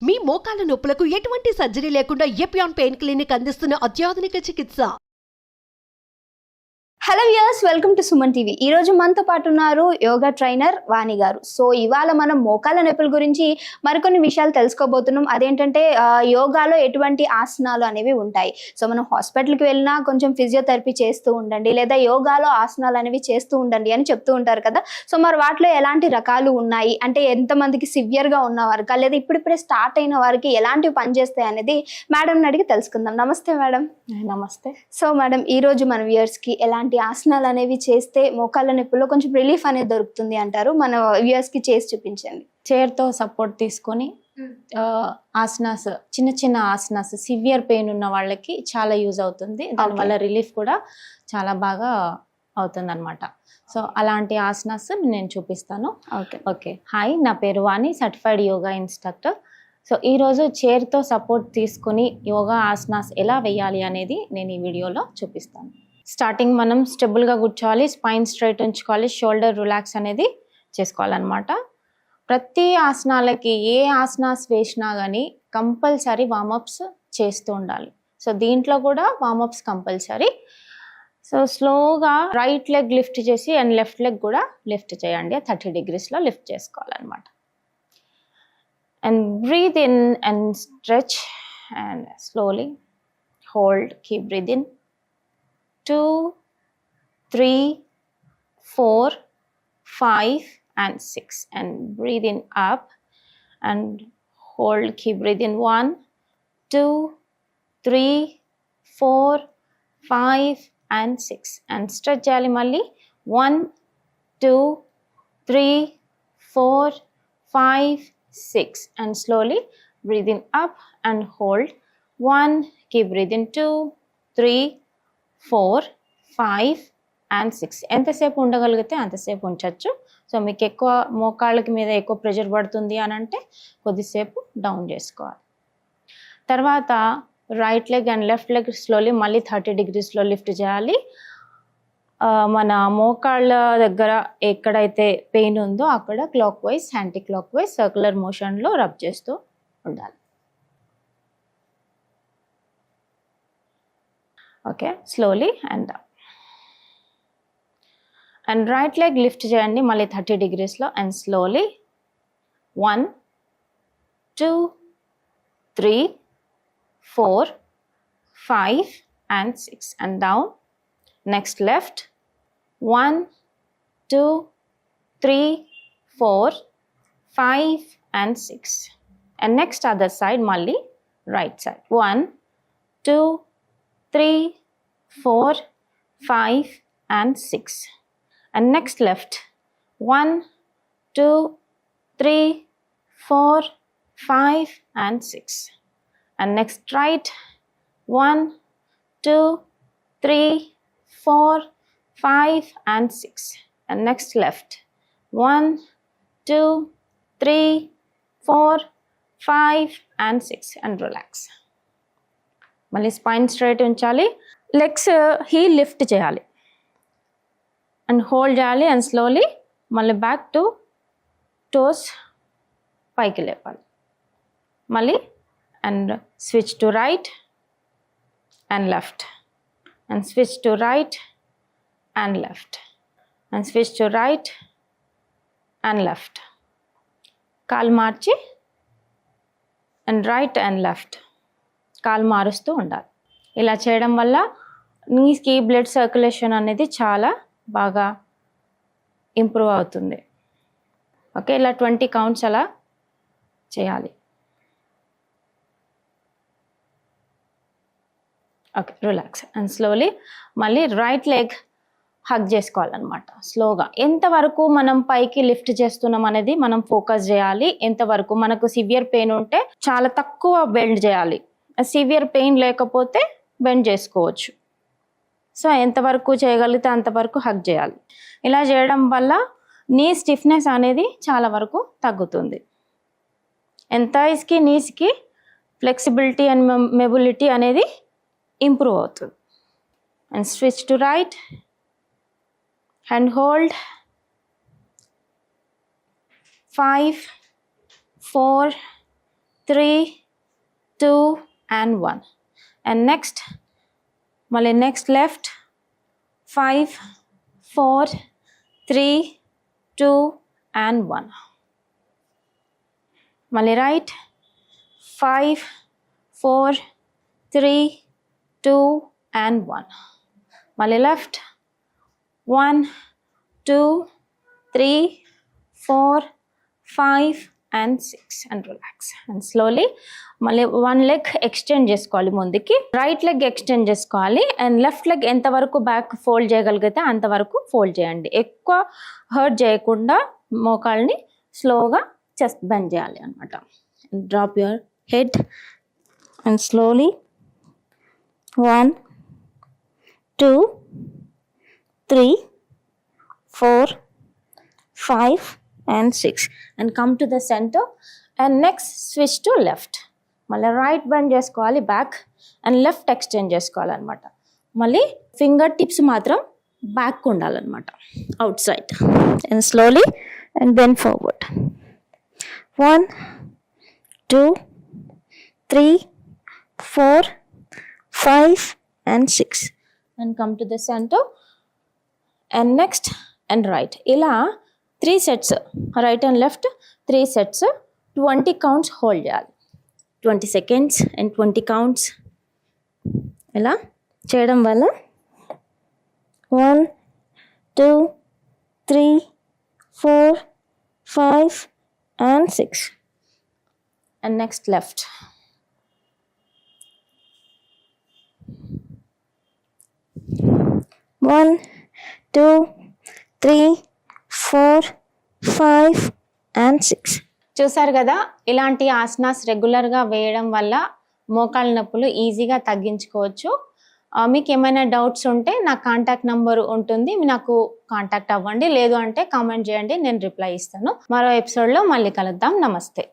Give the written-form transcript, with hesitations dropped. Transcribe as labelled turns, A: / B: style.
A: మీ మోకాల నొప్పులకు ఎటువంటి సర్జరీ లేకుండా ఎపియాన్ పెయిన్ క్లినిక్ అందిస్తున్న అత్యాధునిక చికిత్స.
B: Hello viewers, welcome to Suman TV. ఈ రోజు మనతో పాటు ఉన్నారు యోగా ట్రైనర్ వాణి గారు. సో ఇవాళ మనం మోకాల నొప్పుల గురించి మరికొన్ని విషయాలు తెలుసుకోబోతున్నాం. అదేంటంటే యోగాలో ఎటువంటి ఆసనాలు అనేవి ఉంటాయి. సో మనం హాస్పిటల్కి వెళ్ళినా కొంచెం ఫిజియోథెరపీ చేస్తూ ఉండండి, లేదా యోగాలో ఆసనాలు అనేవి చేస్తూ ఉండండి అని చెప్తూ ఉంటారు కదా. సో మరి వాటిలో ఎలాంటి రకాలు ఉన్నాయి, అంటే ఎంతమందికి సివియర్గా ఉన్న వారికి, లేదా ఇప్పుడిప్పుడే స్టార్ట్ అయిన వారికి ఎలాంటివి పనిచేస్తాయి అనేది మేడంని అడిగి తెలుసుకుందాం. నమస్తే మేడం.
C: నమస్తే.
B: సో మేడం, ఈ రోజు మన వ్యూయర్స్కి ఎలాంటి ఆసనాలు అనేవి చేస్తే మోకాళ్ళ నొప్పుల్లో కొంచెం రిలీఫ్ అనేది దొరుకుతుంది అంటారు, మన వ్యూయర్స్కి చేసి చూపించండి.
C: చైర్తో సపోర్ట్ తీసుకొని ఆసనాస్, చిన్న చిన్న ఆసనాస్ సివియర్ పెయిన్ ఉన్న వాళ్ళకి చాలా యూజ్ అవుతుంది. దానివల్ల రిలీఫ్ కూడా చాలా బాగా అవుతుంది అనమాట. సో అలాంటి ఆసనాస్ నేను చూపిస్తాను. ఓకే. హాయ్, నా పేరు వాణి, సర్టిఫైడ్ యోగా ఇన్స్ట్రక్టర్. సో ఈరోజు చైర్తో సపోర్ట్ తీసుకుని యోగా ఆసనాస్ ఎలా వేయాలి అనేది నేను ఈ వీడియోలో చూపిస్తాను. స్టార్టింగ్ మనం స్టెబుల్గా కూర్చోవాలి, స్పైన్ స్ట్రైట్ ఉంచుకోవాలి, షోల్డర్ రిలాక్స్ అనేది చేసుకోవాలన్నమాట. ప్రతి ఆసనాలకి ఏ ఆసనాస్ వేసినా కానీ కంపల్సరీ వార్మప్స్ చేస్తూ ఉండాలి. సో దీంట్లో కూడా వార్మప్స్ కంపల్సరీ. సో స్లోగా రైట్ లెగ్ లిఫ్ట్ చేసి అండ్ లెఫ్ట్ లెగ్ కూడా లిఫ్ట్ చేయండి. 30 degreesలో లిఫ్ట్ చేసుకోవాలన్నమాట. And breathe in and stretch and slowly hold, keep breathing. 2, 3, 4, 5 and 6 and breathe in up and hold, keep breathing. 1, 2, 3, 4, 5 and 6 and stretch చేయాలి మళ్ళీ. 1, 2, 3, 4, 5, 6 and slowly breathing up and hold. 1, keep breathing. 2, 3, 4, 5 and 6. ఎంతసేపు ఉండగలిగితే అంతసేపు ఉంచవచ్చు. So మీకు ఎక్కువ మోకాళ్ళకి మీద ఎక్కువ ప్రెషర్ పడుతుంది అని అంటే కొద్దిసేపు డౌన్ చేసుకోవాలి. తర్వాత right leg and left leg slowly మళ్ళీ 30 degreesలో లిఫ్ట్ చేయాలి. మన మోకాళ్ళ దగ్గర ఎక్కడైతే పెయిన్ ఉందో అక్కడ clockwise, anticlockwise, circular మోషన్లో రబ్ చేస్తూ ఉండాలి. Okay, slowly and up. And right leg lift చేయండి మళ్ళీ 30 degreesలో and slowly. 1, 2, 3, 4, 5 and 6 and down. Next left. 1, 2, 3, 4, 5 and 6 and next other side malli right side. 1, 2, 3, 4, 5 and 6 and next left. 1, 2, 3, 4, 5 and 6 and next right. 1, 2, 3, 4, 5 and 6 and next left. 1, 2, 3, 4, 5 and 6 and relax. మళ్ళీ spine straight ఉంచాలి, legs heal lift చేయాలి and hold చేయాలి and slowly మళ్ళీ back to toes పైకి లేపాలి. మళ్ళీ and switch to right and left and switch to right and left and switch to right and left. Call March and right and left call మారుస్తూ ఉండాలి. ఇలా చేయడం వల్ల నీస్కి బ్లడ్ సర్క్యులేషన్ అనేది చాలా బాగా ఇంప్రూవ్ అవుతుంది. ఓకే, ఇలా 20 కౌంట్స్ అలా చేయాలి. ఓకే, రిలాక్స్ అండ్ స్లోలీ మళ్ళీ రైట్ లెగ్ హగ్ చేసుకోవాలన్నమాట స్లోగా. ఎంతవరకు మనం పైకి లిఫ్ట్ చేస్తున్నాం అనేది మనం ఫోకస్ చేయాలి. ఎంతవరకు మనకు సివియర్ పెయిన్ ఉంటే చాలా తక్కువ బెండ్ చేయాలి, సివియర్ పెయిన్ లేకపోతే బెండ్ చేసుకోవచ్చు. సో ఎంతవరకు చేయగలిగితే అంతవరకు హగ్ చేయాలి. ఇలా చేయడం వల్ల నీ స్టిఫ్నెస్ అనేది చాలా వరకు తగ్గుతుంది. థైస్కి నీస్కి ఫ్లెక్సిబిలిటీ అండ్ మొబిలిటీ అనేది ఇంప్రూవ్ అవుతుంది. And switch to right and hold 5, 4, 3, 2 and 1. And next మళ్ళీ నెక్స్ట్ లెఫ్ట్ 5, 4, 3, 2 and 1. మళ్ళీ రైట్ 5, 4, 3, 2 and 1. మళ్ళీ left 1, 2, 3, 4, 5 and 6 and relax. And slowly మళ్ళీ వన్ లెగ్ ఎక్స్టెండ్ చేసుకోవాలి ముందుకి, రైట్ లెగ్ ఎక్స్టెండ్ చేసుకోవాలి అండ్ లెఫ్ట్ లెగ్ ఎంతవరకు బ్యాక్ ఫోల్డ్ చేయగలిగితే అంతవరకు ఫోల్డ్ చేయండి. ఎక్కువ హర్ట్ చేయకుండా మోకాల్ని స్లోగా చెస్ట్ బెండ్ చేయాలి అనమాట. Drop your head and slowly 1, 2, 3, 4, 5 and 6 and come to the center and next switch to left. మళ్ళీ రైట్ బెండ్ చేసుకోవాలి బ్యాక్ అండ్ లెఫ్ట్ ఎక్స్టెండ్ చేసుకోవాలన్నమాట. మళ్ళీ ఫింగర్ టిప్స్ మాత్రం బ్యాక్ ఉండాలన్నమాట, out side. And slowly and bend forward 1, 2, 3, 4, 5 and 6 and come to the center and next and right. ఇలా 3 sets, right and left 3 sets, 20 counts hold చేయాలి. 20 seconds and 20 counts. ఇలా చేయడం వల్ల 1, 2, 3, 4, 5 and 6 and next left. 1, 2, 3, 4, 5 and 6. చూసారు కదా, ఇలాంటి ఆసనాస్ రెగ్యులర్గా వేయడం వల్ల మోకాళ్ళ నొప్పులు ఈజీగా తగ్గించుకోవచ్చు. మీకు ఏమైనా డౌట్స్ ఉంటే నా కాంటాక్ట్ నంబర్ ఉంటుంది, నాకు కాంటాక్ట్ అవ్వండి. లేదు అంటే కామెంట్ చేయండి, నేను రిప్లై ఇస్తాను. మరో ఎపిసోడ్లో మళ్ళీ కలుద్దాం. నమస్తే.